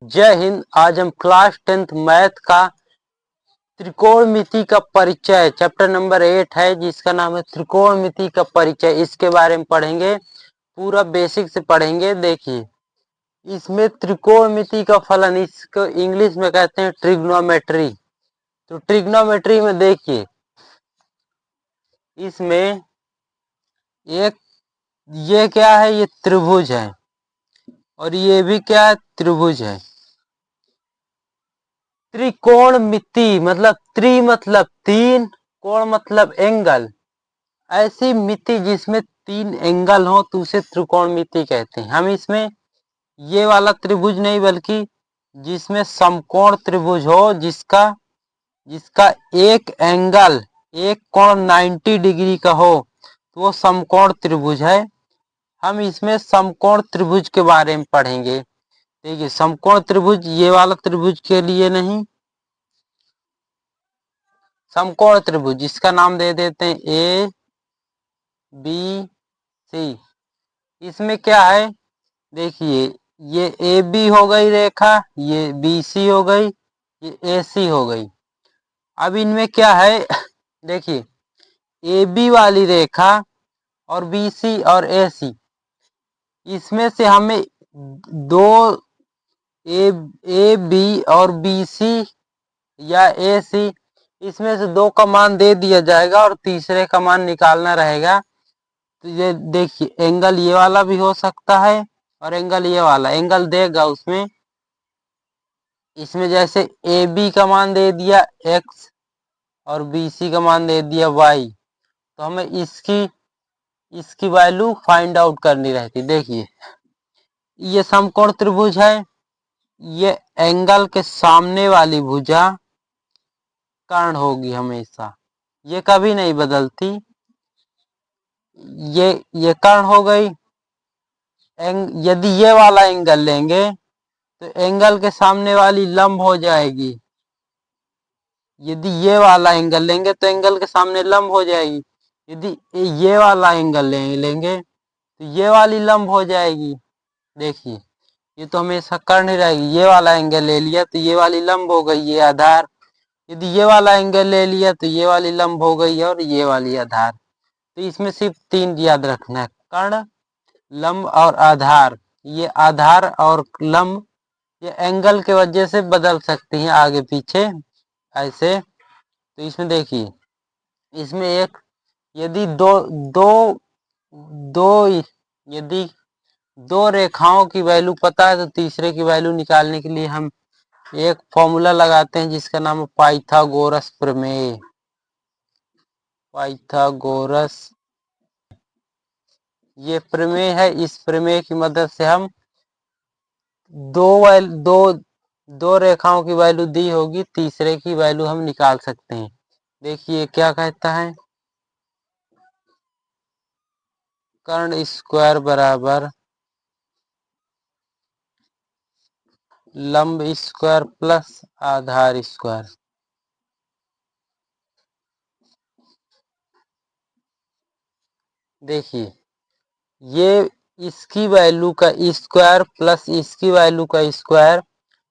जय हिंद। आज हम क्लास 10th मैथ का त्रिकोणमिति का परिचय चैप्टर नंबर 8 है, जिसका नाम है त्रिकोणमिति का परिचय। इसके बारे में पढ़ेंगे, पूरा बेसिक से पढ़ेंगे। देखिए, इसमें त्रिकोणमिति का फलन, इसको इंग्लिश में कहते हैं ट्रिग्नोमेट्री। तो ट्रिग्नोमेट्री में देखिए, इसमें एक ये क्या है, ये त्रिभुज है और ये भी क्या है, त्रिभुज है। त्रिकोणमिति मतलब त्रि मतलब तीन, कोण मतलब एंगल। ऐसी मिति जिसमें तीन एंगल हो तो उसे त्रिकोणमिति कहते हैं। हम इसमें ये वाला त्रिभुज नहीं, बल्कि जिसमें समकोण त्रिभुज हो, जिसका एक एंगल, एक कोण 90 डिग्री का हो, तो वो समकोण त्रिभुज है। हम इसमें समकोण त्रिभुज के बारे में पढ़ेंगे। देखिए, समकोण त्रिभुज ये वाला त्रिभुज के लिए नहीं, समकोण त्रिभुज जिसका नाम दे देते हैं ए बी सी। इसमें क्या है, देखिए, ये ए बी हो गई रेखा, ये बी सी हो गई, ये ए सी हो गई। अब इनमें क्या है, देखिए, ए बी वाली रेखा और बी सी और ए सी, इसमें से हमें दो ए बी और बी सी या ए सी, इसमें से दो का मान दे दिया जाएगा और तीसरे का मान निकालना रहेगा। तो ये देखिए, एंगल ये वाला भी हो सकता है और एंगल ये वाला। एंगल देगा उसमें, इसमें जैसे ए बी का मान दे दिया x और बी सी का मान दे दिया y, तो हमें इसकी वैल्यू फाइंड आउट करनी रहती। देखिए, ये समकोण त्रिभुज है, ये एंगल के सामने वाली भुजा कर्ण होगी हमेशा, ये कभी नहीं बदलती। ये कर्ण हो गई। यदि ये वाला एंगल लेंगे तो एंगल के सामने वाली लंब हो जाएगी। यदि ये वाला एंगल लेंगे तो एंगल के सामने लंब हो जाएगी। यदि ये वाला एंगल लेंगे तो ये वाली लंब हो जाएगी। देखिए, ये तो हमेशा कर्ण ही रहेगी। ये वाला एंगल ले लिया तो ये वाली लंब हो गई, ये आधार। यदि ये वाला एंगल ले लिया तो ये वाली लंब हो गई और ये वाली आधार। तो इसमें सिर्फ तीन याद रखना है, कर्ण, लंब और आधार। ये आधार और लंब ये एंगल के वजह से बदल सकती हैं आगे पीछे ऐसे। तो इसमें देखिए, इसमें एक यदि दो दो दो यदि दो रेखाओं की वैल्यू पता है तो तीसरे की वैल्यू निकालने के लिए हम एक फॉर्मूला लगाते हैं, जिसका नाम है पाइथागोरस प्रमेय। पाइथागोरस ये प्रमेय है। इस प्रमेय की मदद से हम दो रेखाओं की वैल्यू दी होगी, तीसरे की वैल्यू हम निकाल सकते हैं। देखिए क्या कहता है, कर्ण स्क्वायर बराबर लंब स्क्वायर प्लस आधार स्क्वायर। देखिए, ये इसकी वैल्यू का स्क्वायर प्लस इसकी वैल्यू का स्क्वायर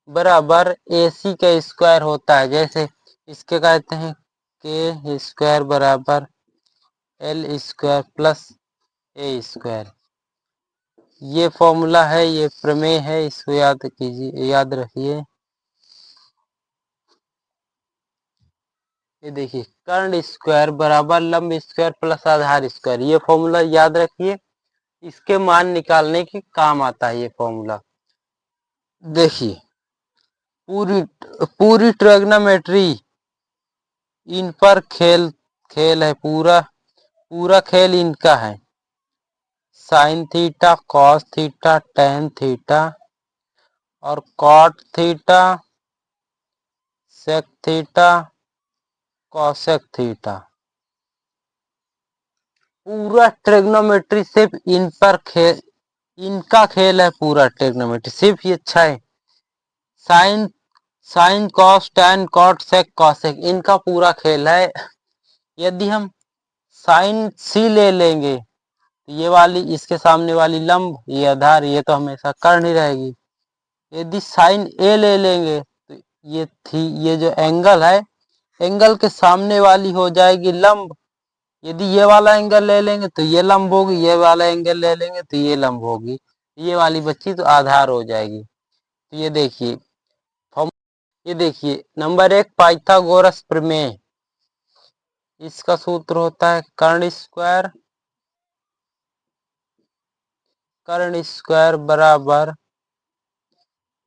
बराबर AC का स्क्वायर होता है। जैसे इसके कहते हैं के स्क्वायर बराबर L square plus A square. ये फॉर्मूला है, ये प्रमेय है, इसको याद कीजिए, याद रखिए। ये देखिए, कर्ण स्क्वायर बराबर लंब स्क्वायर प्लस आधार स्क्वायर, ये फॉर्मूला याद रखिए। इसके मान निकालने के काम आता है ये फॉर्मूला। देखिए, पूरी ट्रिग्नोमेट्री इन पर खेल है, पूरा खेल इनका है। Sine theta, cos theta, tan theta और cot theta, sec theta, cosec theta. पूरा ट्रिग्नोमेट्री सिर्फ इन पर इनका खेल है। पूरा ट्रिग्नोमेट्री सिर्फ ये अच्छा है। Sine cos tan cot sec cosec, इनका पूरा खेल है। यदि हम साइन सी ले लेंगे तो ये वाली इसके सामने वाली लंब, ये आधार, ये तो हमेशा कर्ण ही रहेगी। यदि साइन ए ले लेंगे तो ये जो एंगल है, एंगल के सामने वाली हो जाएगी लंब। यदि ये वाला एंगल ले लेंगे तो ये लंब होगी, ये वाला एंगल ले लेंगे तो ये लंब होगी, ये वाली बच्ची तो आधार हो जाएगी। तो ये देखिए ये देखिए नंबर 1 पाइथागोरस प्रमेय। इसका सूत्र होता है कर्ण स्क्वायर बराबर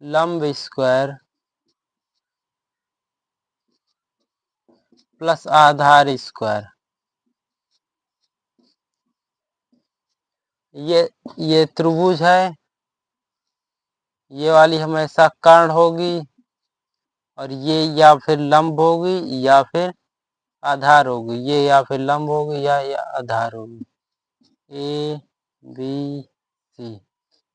लंब स्क्वायर प्लस आधार स्क्वायर। ये त्रिभुज है, ये वाली हमेशा कर्ण होगी और ये या फिर लंब होगी या फिर आधार होगी, ये या फिर लंब होगी या आधार होगी। ए बी सी,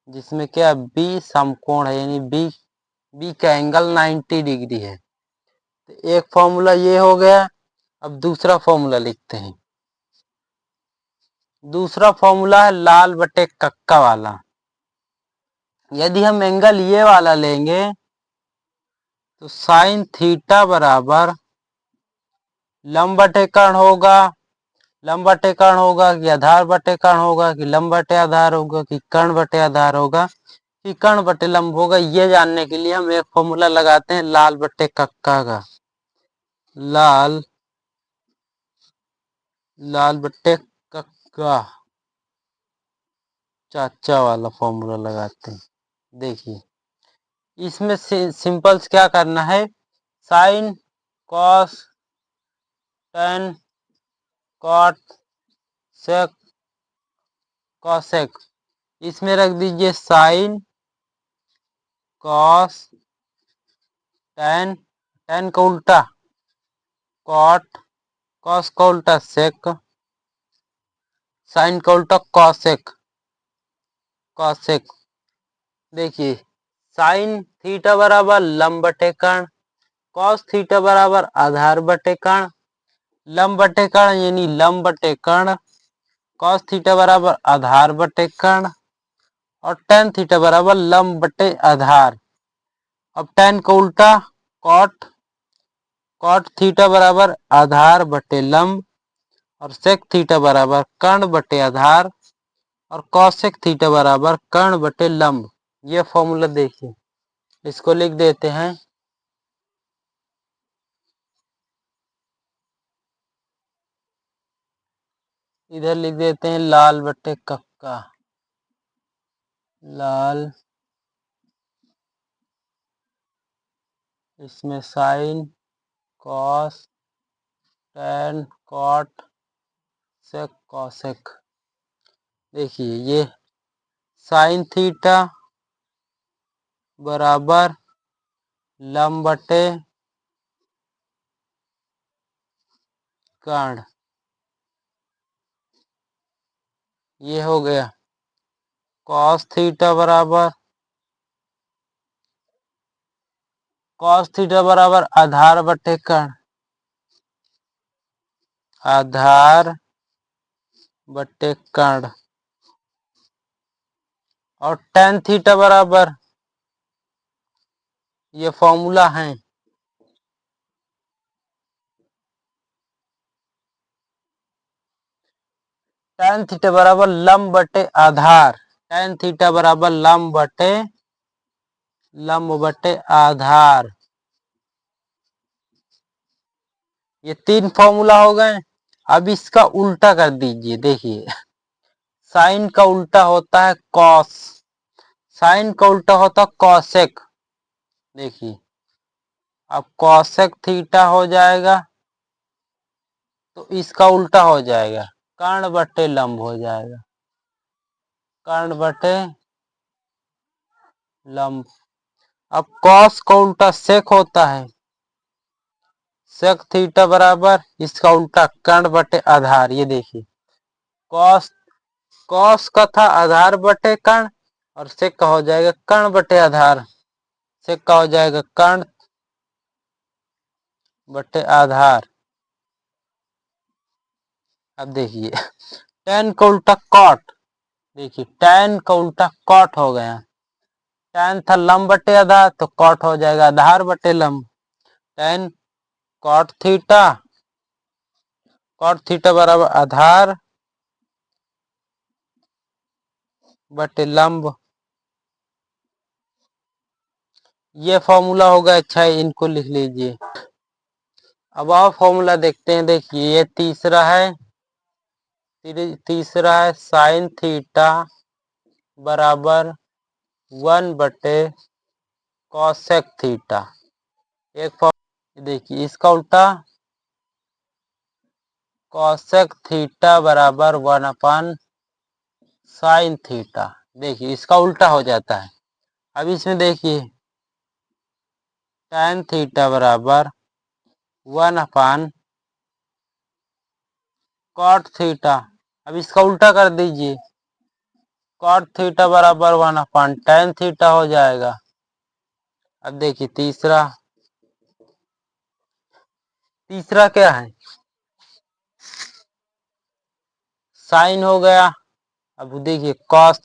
जिसमें क्या बी समकोण है, यानी बी का एंगल 90 डिग्री है। तो एक फॉर्मूला ये हो गया। अब दूसरा फॉर्मूला लिखते हैं। दूसरा फॉर्मूला है लाल बटे कक्का वाला। यदि हम एंगल ये वाला लेंगे तो साइन थीटा बराबर लंब बटे कर्ण होगा, लंब बटे कर्ण होगा कि आधार बटे कर्ण होगा कि लंब बटे आधार होगा कि कर्ण बटे आधार होगा कि कर्ण बटे लंब होगा। ये जानने के लिए हम एक फॉर्मूला लगाते हैं लाल बटे कक्का का। लाल बटे कक्का चाचा वाला फॉर्मूला लगाते हैं। देखिए इसमें सिंपल क्या करना है, sine cos tan cot sec cosec, इसमें रख दीजिए साइन कॉस टेन, टेन का उल्टा कॉट, कॉस का उल्टा सेक, साइन का उल्टा कॉसेक कॉसेक। देखिए साइन थीटा बराबर लंब बटे कर्ण, कॉस थीटा बराबर आधार बटे कर्ण, लंब बटे कर्ण यानी लंब बटे कर्ण, कॉस थीटा बराबर आधार बटे कर्ण और टेन थीटा बराबर लंब बटे आधार। अब टेन का उल्टा कॉट, कॉट थीटा बराबर आधार बटे लंब और सेक थीटा बराबर कर्ण बटे आधार और कॉसेक थीटा बराबर कर्ण बटे लंब। ये फॉर्मूला देखिए, इसको लिख देते हैं। इधर लिख देते हैं लाल बटे कक्का, लाल, इसमें sine cos tan cot sec cosec. देखिए ये साइन थीटा बराबर लंब बटे कर्ण, ये हो गया। कॉस थीटा बराबर आधार बटे कर्ण, आधार बटे कर्ण और टेन थीटा बराबर, ये फॉर्मूला है, टेन थीटा बराबर लंब बटे आधार, टेन थीटा बराबर लंब बटे आधार। ये तीन फॉर्मूला हो गए। अब इसका उल्टा कर दीजिए। देखिए साइन का उल्टा होता है कॉस, साइन का उल्टा होता है कॉसेक। देखिए अब कॉसेक थीटा हो जाएगा तो इसका उल्टा हो जाएगा, कर्ण बटे लंब हो जाएगा, कर्ण बटे लंब। अब कॉस का उल्टा सेक होता है, सेक थीटा बराबर इसका उल्टा कर्ण बटे आधार। ये देखिए कॉस, कॉस का था आधार बटे कर्ण और सेक का हो जाएगा कर्ण बटे आधार, सेक का हो जाएगा कर्ण बटे आधार। अब देखिए टेन का उल्टा कॉट, देखिए टेन का उल्टा कॉट हो गया, tan था लंब बटे आधार, तो कॉट हो जाएगा आधार बटे लंब। tan कॉट थीटा बराबर आधार बटे लंब। ये फॉर्मूला होगा। अच्छा, इनको लिख लीजिए। अब और फॉर्मूला देखते हैं। देखिए, ये तीसरा है साइन थीटा बराबर 1 बटे कॉसेक थीटा। एक फॉर्मूला देखिए, इसका उल्टा कॉसेक थीटा बराबर 1 अपन साइन थीटा। देखिए, इसका उल्टा हो जाता है। अब इसमें देखिए, tan थीटा बराबर 1 अपन कॉट थीटा। अब इसका उल्टा कर दीजिए, कॉट थीटा बराबर 1 अपन tan थीटा हो जाएगा। अब देखिए, तीसरा क्या है, साइन हो गया। अब देखिए, cos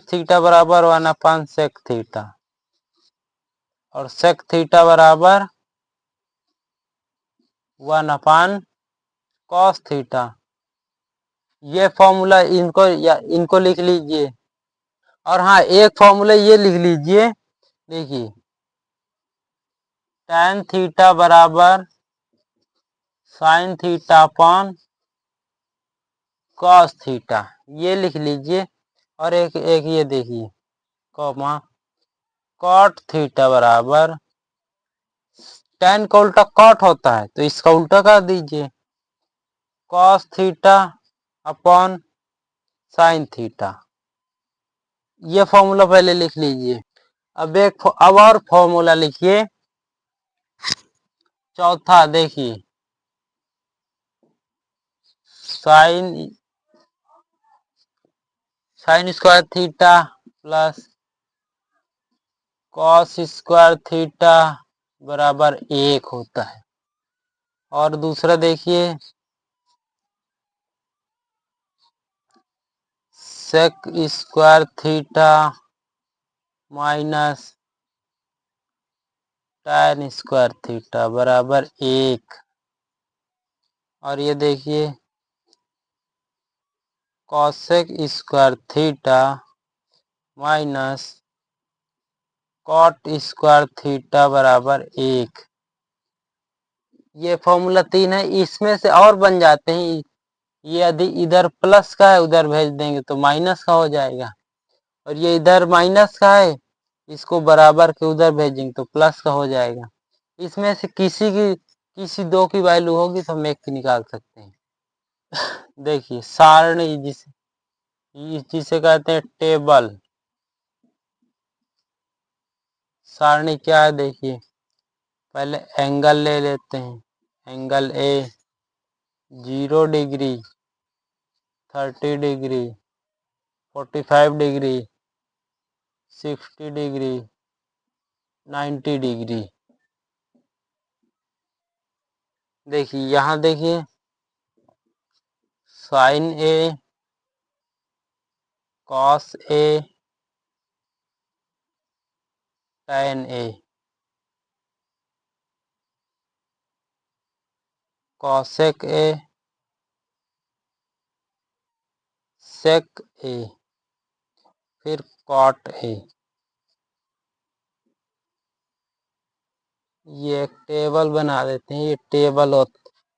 थीटा बराबर 1 अपन सेक थीटा, और सेक थीटा बराबर 1 अपन कॉस थीटा। ये फॉर्मूला इनको लिख लीजिए। और हाँ, एक फॉर्मूला ये लिख लीजिए। देखिए, tan थीटा बराबर sine theta upon cos theta, ये लिख लीजिए। और एक ये देखिए, कॉमा कॉट थीटा बराबर tan का उल्टा कॉट होता है, तो इसका उल्टा कर दीजिए, cos theta upon sine theta. ये फॉर्मूला पहले लिख लीजिए। अब और फॉर्मूला लिखिए, चौथा। देखिए, sine square theta plus cos square theta बराबर 1 होता है। और दूसरा देखिए, sec square theta minus tan square theta बराबर 1। और ये देखिए, cosec square theta minus cot square theta बराबर 1। ये फॉर्मूला 3 है। इसमें से और बन जाते हैं। ये यदि इधर प्लस का है, उधर भेज देंगे तो माइनस का हो जाएगा। और ये इधर माइनस का है, इसको बराबर के उधर भेजेंगे तो प्लस का हो जाएगा। इसमें से किसी दो की वैल्यू होगी तो हम एक की निकाल सकते हैं। देखिए, सारणी जिसे कहते हैं टेबल। सारणी क्या है, देखिए, पहले एंगल ले लेते हैं। Angle A 0 degree, 30 degree, 45 degree, 60 degree, 90 degree. देखिए, यहाँ देखिए, sine A, cos A, tan A, cosec A, sec A, फिर कॉट ए। ये एक टेबल बना देते हैं। ये टेबल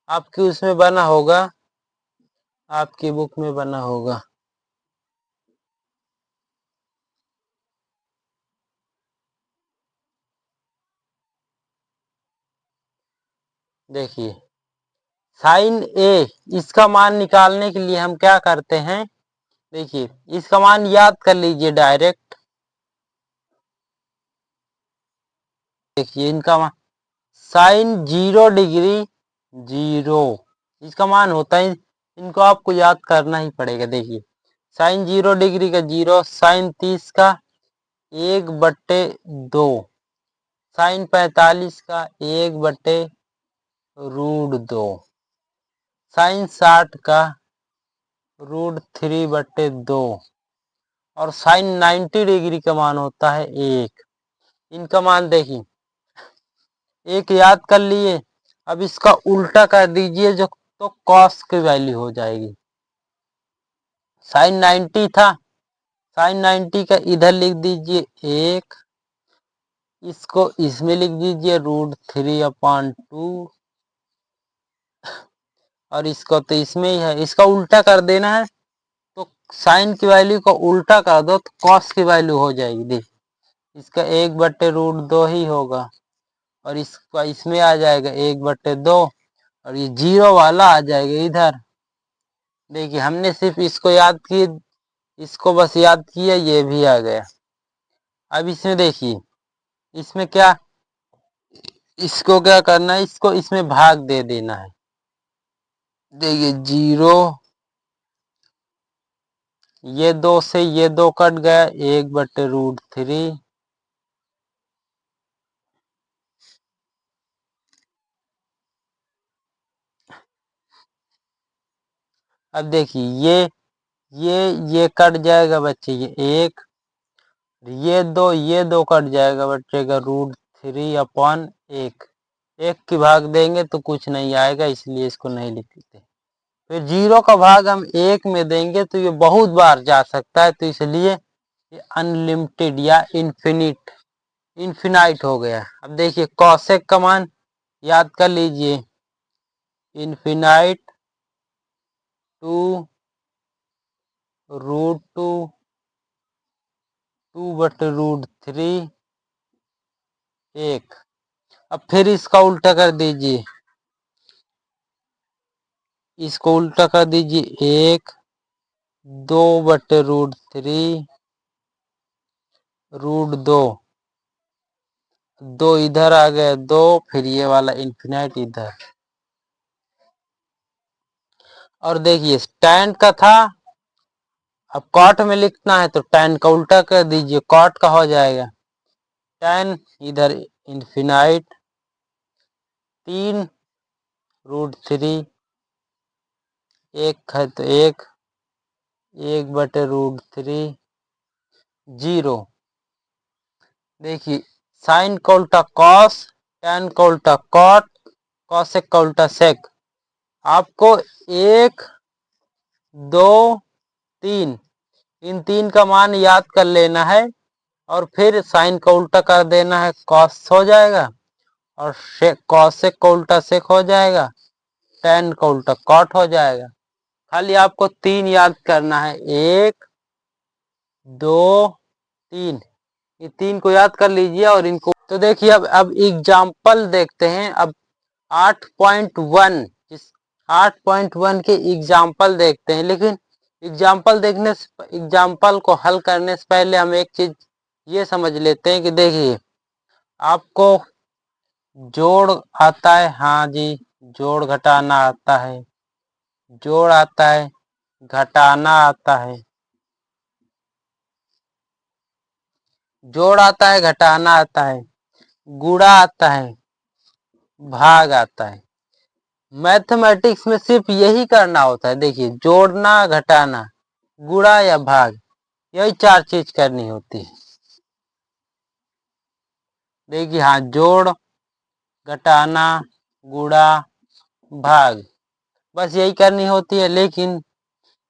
आपकी उसमें बना होगा, आपकी बुक में बना होगा। देखिए, साइन ए, इसका मान निकालने के लिए हम क्या करते हैं। देखिए, इसका मान याद कर लीजिए डायरेक्ट। देखिए, इनका मान साइन 0 डिग्री 0, इसका मान होता है। इनको आपको याद करना ही पड़ेगा। देखिए, साइन 0 डिग्री का 0, साइन 30 का 1/2, साइन 45 का 1/√2, साइन 60 का √3/2, और साइन 90 डिग्री का मान होता है 1। इनका मान देखिए, एक याद कर लिए। अब इसका उल्टा कर दीजिए जो, तो कॉस की वैल्यू हो जाएगी। साइन 90 था, साइन 90 का इधर लिख दीजिए 1, इसको इसमें लिख दीजिए √3/2, और इसको तो इसमें ही है, इसका उल्टा कर देना है। तो साइन की वैल्यू को उल्टा कर दो तो कॉस की वैल्यू हो जाएगी। देखिए इसका 1/√2 ही होगा, और इसका इसमें आ जाएगा 1/2, और ये जीरो वाला आ जाएगा इधर। देखिए हमने सिर्फ इसको याद किए, इसको बस याद किया, ये भी आ गया। अब इसमें देखिए, इसमें क्या, इसको क्या करना है, इसको इसमें भाग दे देना है। देखिए 0, ये 2 से ये 2 कट गया, 1/√3। अब देखिए ये कट जाएगा बच्चे, ये 1, ये दो कट जाएगा, बचेगा √3/1। एक की भाग देंगे तो कुछ नहीं आएगा, इसलिए इसको नहीं लिखते। फिर 0 का भाग हम 1 में देंगे तो ये बहुत बार जा सकता है, तो इसलिए ये अनलिमिटेड या इन्फिनाइट हो गया। अब देखिए कॉसेक का मान याद कर लीजिए, इन्फिनाइट टू √2 2/√3 1। अब फिर इसका उल्टा कर दीजिए, इसको उल्टा कर दीजिए 1, 2/√3 √2, 2 इधर आ गया 2, फिर ये वाला इन्फिनाइट इधर। और देखिए tan का था, अब कॉट में लिखना है तो tan का उल्टा कर दीजिए, कॉट का हो जाएगा tan इधर इन्फिनाइट 3√3, 1 है तो 1/√3 0। देखिए साइन का उल्टा कॉस, tan का उल्टा कॉट, कॉसेक का उल्टा सेक। आपको 1, 2, 3, इन 3 का मान याद कर लेना है, और फिर साइन का उल्टा कर देना है, कॉस हो जाएगा, और कॉसेक का उल्टा सेक हो जाएगा, tan का उल्टा कॉट हो जाएगा। खाली आपको 3 याद करना है, 1, 2, 3, ये 3 को याद कर लीजिए। और इनको तो देखिए अब एग्जाम्पल देखते हैं। अब 8.1, इस 8.1 के एग्जाम्पल देखते हैं, लेकिन एग्जाम्पल देखने से, एग्जाम्पल को हल करने से पहले हम एक चीज ये समझ लेते हैं कि देखिए आपको जोड़ आता है, हाँ जी, जोड़ घटाना आता है, जोड़ आता है, घटाना आता है, जोड़ आता है, घटाना आता है, गुणा आता है, भाग आता है। मैथमेटिक्स में सिर्फ यही करना होता है। देखिए जोड़ना, घटाना, गुणा या भाग, यही 4 चीज करनी होती है। देखिए हाँ, जोड़, घटाना, गुणा, भाग, बस यही करनी होती है। लेकिन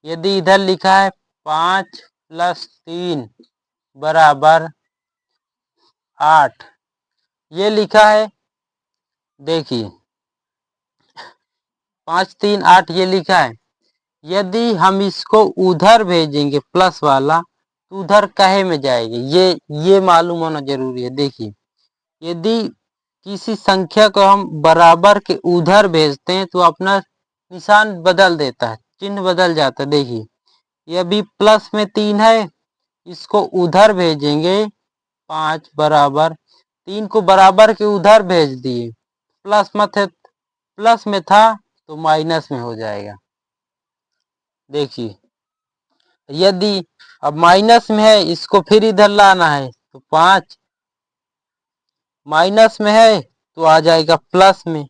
यदि इधर लिखा है 5 + 3 = 8, ये लिखा है, देखिए 5, 3, 8 ये लिखा है। यदि हम इसको उधर भेजेंगे प्लस वाला, तो उधर कहे में जाएगी, ये मालूम होना जरूरी है। देखिए यदि किसी संख्या को हम बराबर के उधर भेजते हैं तो अपना निशान बदल देता है, चिन्ह बदल जाता है। देखिए ये अभी प्लस में 3 है, इसको उधर भेजेंगे 5 बराबर 3 को बराबर के उधर भेज दिए, प्लस मत है, प्लस में था तो माइनस में हो जाएगा। देखिए यदि अब माइनस में है, इसको फिर इधर लाना है, तो 5 माइनस में है तो आ जाएगा प्लस में,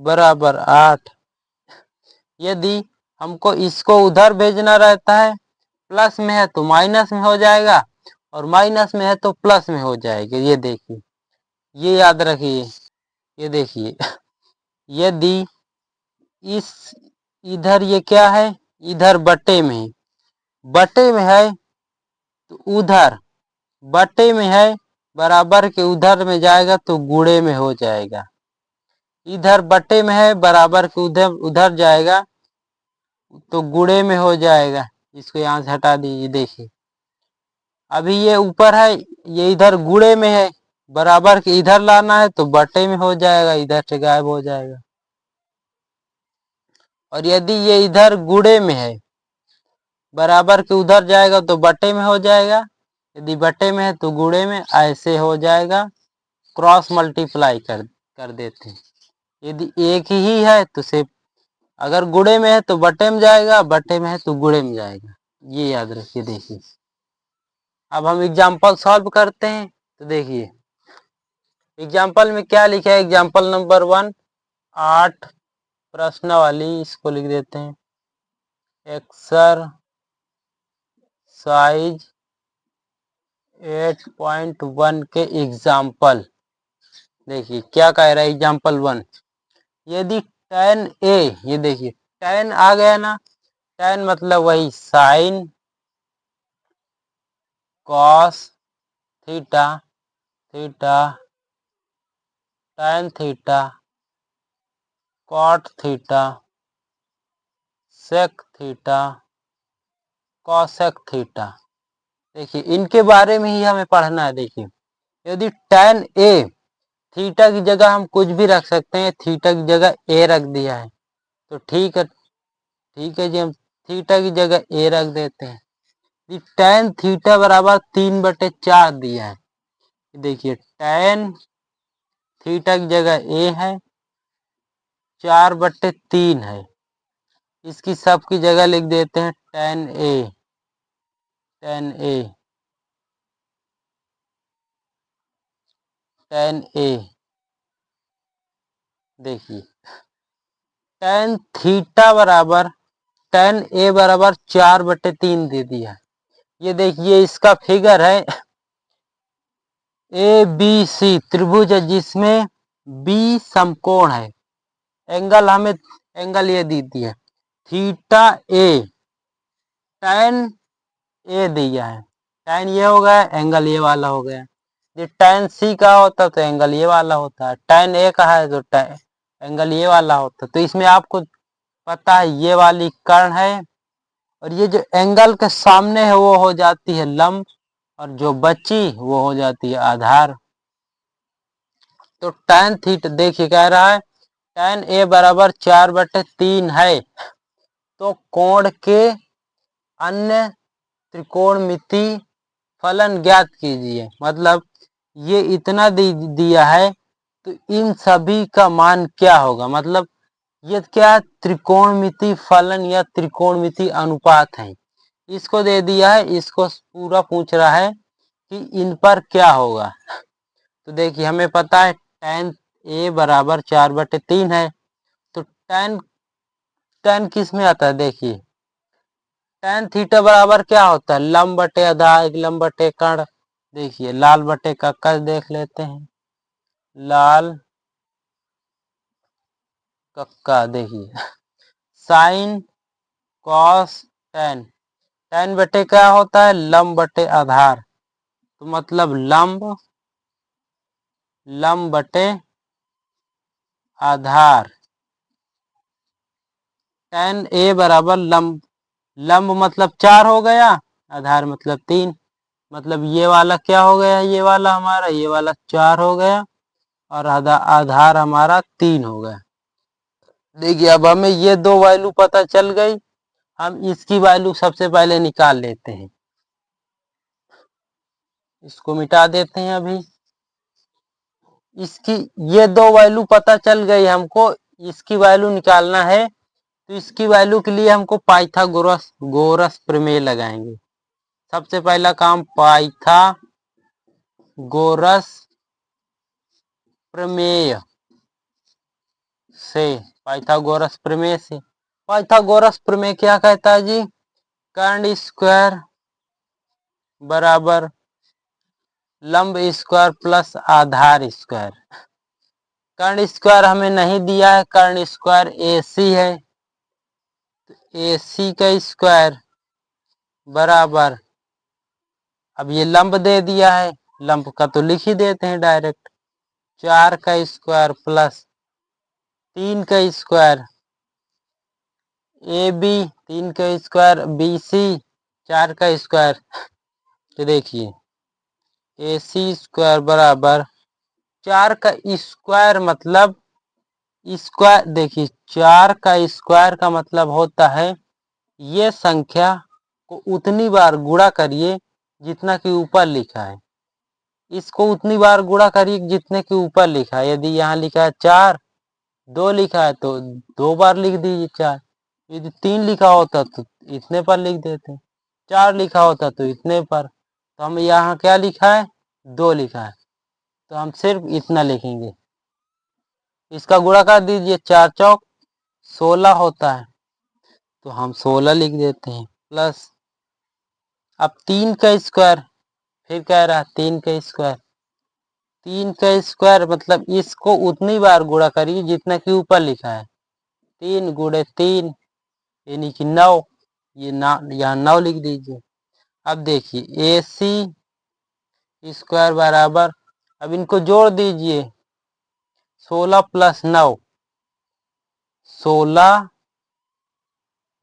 बराबर 8। यदि हमको इसको उधर भेजना रहता है प्लस में है तो माइनस में हो जाएगा, और माइनस में है तो प्लस में हो जाएगा। ये देखिए, ये याद रखिए। ये देखिए यदि इस इधर ये क्या है, इधर बटे में, बटे में है तो उधर बटे में है, बराबर के उधर में जाएगा तो गुणे में हो जाएगा। इधर बटे में है, बराबर के उधर उधर जाएगा तो गुणे में हो जाएगा। इसको यहाँ से हटा दीजिए। देखिए अभी ये ऊपर है, ये इधर गुणे में है, बराबर के इधर लाना है तो बटे में हो जाएगा, इधर से गायब हो जाएगा। और यदि ये इधर गुणे में है, बराबर के उधर जाएगा तो बटे में हो जाएगा, यदि बटे में है तो गुणे में, ऐसे हो जाएगा। क्रॉस मल्टीप्लाई कर देते हैं। यदि एक ही है तो सिर्फ, अगर गुणे में है तो बटे में जाएगा, बटे में है तो गुणे में जाएगा। ये याद रखिए। देखिए अब हम एग्जाम्पल सॉल्व करते हैं। तो देखिए एग्जाम्पल में क्या लिखा है, एग्जाम्पल नंबर 1, 8 प्रश्नावली, इसको लिख देते हैं एक्सरसाइज 8.1 के एग्जाम्पल। देखिए क्या कह रहा है एग्जाम्पल 1, यदि tan a, ये देखिए tan आ गया ना, tan मतलब वही sine cos theta, theta tan theta cot theta sec theta cosec theta. देखिए इनके बारे में ही हमें पढ़ना है। देखिए यदि tan a, थीटा की जगह हम कुछ भी रख सकते हैं, थीटा की जगह a रख दिया है तो ठीक है, ठीक है जी, हम थीटा की जगह a रख देते हैं। tan थीटा बराबर 3/4 दिया है। देखिए tan थीटा की जगह a है, 4/3 है, इसकी सब की जगह लिख देते हैं tan a, tan a, tan a। देखिए tan थीटा बराबर tan a बराबर 4/3 दे दिया। ये देखिए इसका फिगर है ए बी सी त्रिभुज है, जिसमें बी समकोण है। एंगल हमें एंगल ये दी थी है थीटा ए, tan ए दिया है, tan ये हो गया, एंगल ये वाला हो गया। ये tan सी का होता तो एंगल ये वाला होता है, tan ए का है तो एंगल ये वाला होता। तो इसमें आपको पता है ये वाली कर्ण है, और ये जो एंगल के सामने है वो हो जाती है लंब, और जो बची वो हो जाती है आधार। तो tan थीटा देखिए कह रहा है tan ए बराबर 4/3 है, तो कोण के अन्य त्रिकोणमिति फलन ज्ञात कीजिए। मतलब ये इतना दिया है तो इन सभी का मान क्या होगा। मतलब ये क्या त्रिकोणमिति फलन या त्रिकोणमिति अनुपात है, इसको दे दिया है, इसको पूरा पूछ रहा है कि इन पर क्या होगा। तो देखिए हमें पता है tan ए बराबर 4/3 है, तो tan tan किस में आता है। देखिए tan थीटा बराबर क्या होता है, लंब बटे आधार, लंब बटे कर्ण। देखिए लाल बटे कक्का देख लेते हैं, लाल कक्का। देखिए साइन कॉस tan, tan बटे क्या होता है, लंब बटे आधार, तो मतलब लंब, लंब बटे आधार। tan ए बराबर लंब, लंब मतलब 4 हो गया, आधार मतलब 3, मतलब ये वाला क्या हो गया, ये वाला हमारा, ये वाला 4 हो गया, और आधार हमारा 3 हो गया। देखिए अब हमें ये दो वैल्यू पता चल गई, हम इसकी वैल्यू सबसे पहले निकाल लेते हैं। इसको मिटा देते हैं अभी। इसकी ये दो वैल्यू पता चल गई हमको, इसकी वैल्यू निकालना है, तो इसकी वैल्यू के लिए हमको पाइथागोरस गोरस प्रमेय लगाएंगे। सबसे पहला काम पाइथागोरस प्रमेय से, पाइथागोरस प्रमेय से। पाइथागोरस प्रमेय क्या कहता है जी, कर्ण स्क्वायर बराबर लंब स्क्वायर प्लस आधार स्क्वायर। कर्ण स्क्वायर हमें नहीं दिया है, कर्ण स्क्वायर AC है, तो AC का स्क्वायर बराबर, अब ये लंब दे दिया है, लंब का तो लिख ही देते हैं डायरेक्ट, 4 का स्क्वायर प्लस 3 का स्क्वायर AB, 3 का स्क्वायर BC, 4 का स्क्वायर, तो देखिए AC स्क्वायर बराबर 4 का स्क्वायर मतलब स्क्वायर, देखिए 4 का स्क्वायर का मतलब होता है ये संख्या को उतनी बार गुणा करिए जितना कि ऊपर लिखा है, इसको उतनी बार गुणा करिए जितने के ऊपर लिखा है। यदि यहाँ लिखा है 4, 2 लिखा है तो 2 बार लिख दीजिए 4, यदि 3 लिखा होता तो इतने पर लिख देते, 4 लिखा होता तो इतने पर, तो हम यहाँ क्या लिखा है 2 लिखा है, तो हम सिर्फ इतना लिखेंगे। इसका गुणा कर दीजिए, 4 चौक 16 होता है, तो हम 16 लिख देते हैं प्लस, अब 3 का स्क्वायर, फिर कह रहा है 3 का स्क्वायर, 3 का स्क्वायर मतलब इसको उतनी बार गुणा करिए जितना कि ऊपर लिखा है, 3 गुणे 3 यानी कि 9, ये ना यहाँ 9 लिख दीजिए। अब देखिए AC स्क्वायर बराबर, अब इनको जोड़ दीजिए, 16 प्लस 9, 16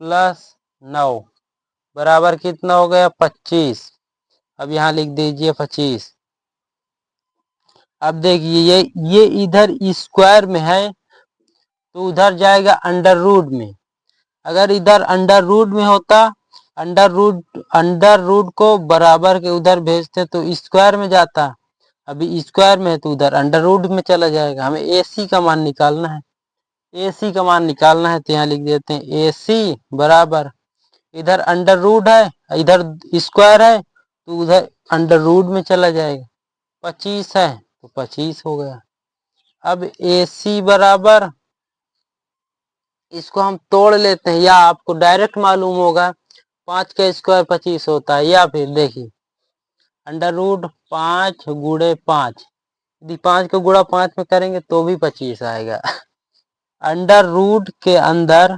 प्लस 9 बराबर कितना हो गया 25, अब यहाँ लिख दीजिए 25। अब देखिए ये इधर स्क्वायर में है तो उधर जाएगा अंडर रूट में, अगर इधर अंडर रूट में होता, अंडर रूट को बराबर के उधर भेजते तो स्क्वायर में जाता, अभी स्क्वायर में है तो उधर अंडर रूट में चला जाएगा। हमें AC का मान निकालना है, AC का मान निकालना है तो यहाँ लिख देते हैं AC बराबर, इधर अंडर रूट है इधर स्क्वायर है तो उधर अंडर रूट में चला जाएगा, 25 है तो 25 हो गया। अब AC बराबर, इसको हम तोड़ लेते हैं या आपको डायरेक्ट मालूम होगा 5 का स्क्वायर 25 होता है, या फिर देखिए अंडर रूट 5 गुणे 5, यदि 5 को गुणा 5 में करेंगे तो भी 25 आएगा। अंडर रूट के अंदर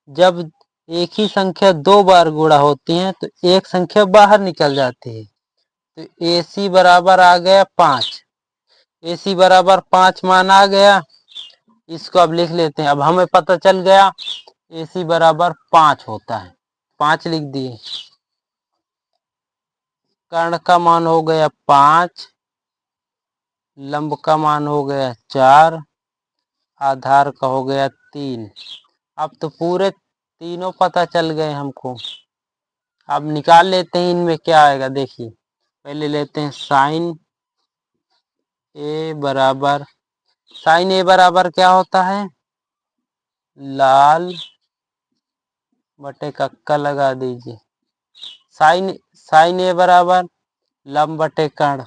जब एक ही संख्या 2 बार गुणा होती है तो एक संख्या बाहर निकल जाती है, तो AC बराबर आ गया 5, AC बराबर 5 मान आ गया, इसको अब लिख लेते हैं। अब हमें पता चल गया AC बराबर 5 होता है, 5 लिख दिए, कर्ण का मान हो गया 5, लंब का मान हो गया 4, आधार का हो गया 3। अब तो पूरे तीनों पता चल गए हमको, अब निकाल लेते हैं इनमें क्या आएगा। देखिए पहले लेते हैं साइन A बराबर, साइन A बराबर क्या होता है, लाल बटे कक्का लगा दीजिए, साइन A बराबर लंब बटे कर्ण,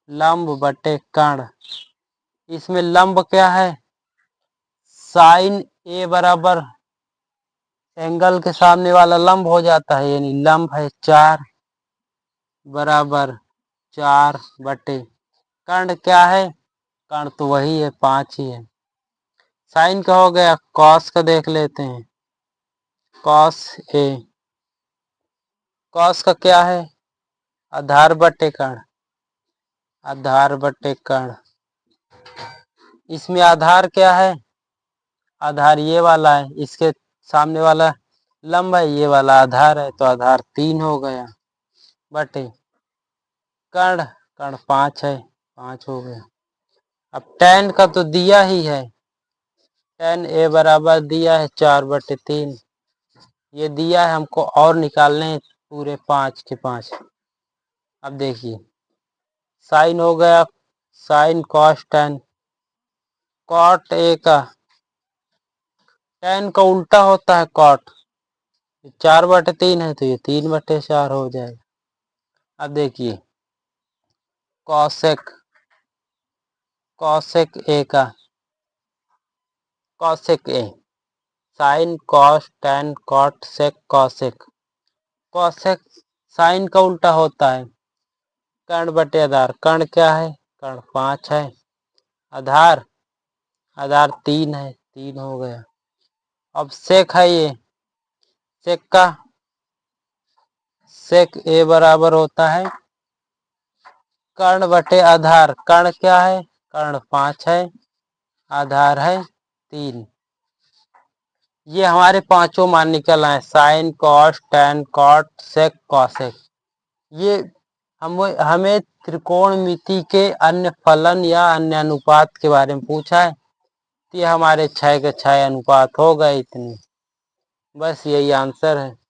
लंब बटे कर्ण, इसमें लंब क्या है, साइन A बराबर एंगल के सामने वाला लंब हो जाता है, यानी लंब है 4 बराबर 4 बटे कर्ण क्या है, कर्ण तो वही है 5 ही है। साइन का हो गया, कॉस का देख लेते हैं, कॉस A, कॉस का क्या है आधार बटे कर्ण, आधार बटे कर्ण, इसमें आधार क्या है, आधार ये वाला है, इसके सामने वाला लंब है, ये वाला आधार है, तो आधार 3 हो गया बटे कर्ण, कर्ण 5 है, 5 हो गया। अब tan का तो दिया ही है, tan A बराबर दिया है 4 बटे 3, ये दिया है हमको और निकालने हैं पूरे 5 के 5। अब देखिए साइन हो गया, sine cos tan, cot A का, tan का उल्टा होता है कॉट, 4 बटे 3 है तो ये 3 बटे 4 हो जाएगा। अब देखिए कॉसेक, कॉसेक A का, cosec A, sine, cos, tan, cot, sec, cosec. Cosec sine का उल्टा होता है। कर्ण बटे आधार, कर्ण क्या है? कर्ण 5 है। आधार, आधार 3 है, 3 हो गया। अब सेक है ये, सेक का सेक ए बराबर होता है कर्ण बटे आधार। कर्ण क्या है? कर्ण 5 है, आधार है 3। ये हमारे पांचों मान निकल आए, sign, cos, tan, cot, sec, cosec. ये हमें त्रिकोणमिति के अन्य फलन या अन्य अनुपात के बारे में पूछा है। ये हमारे 6 के 6 अनुपात हो गए इतने, बस यही आंसर है।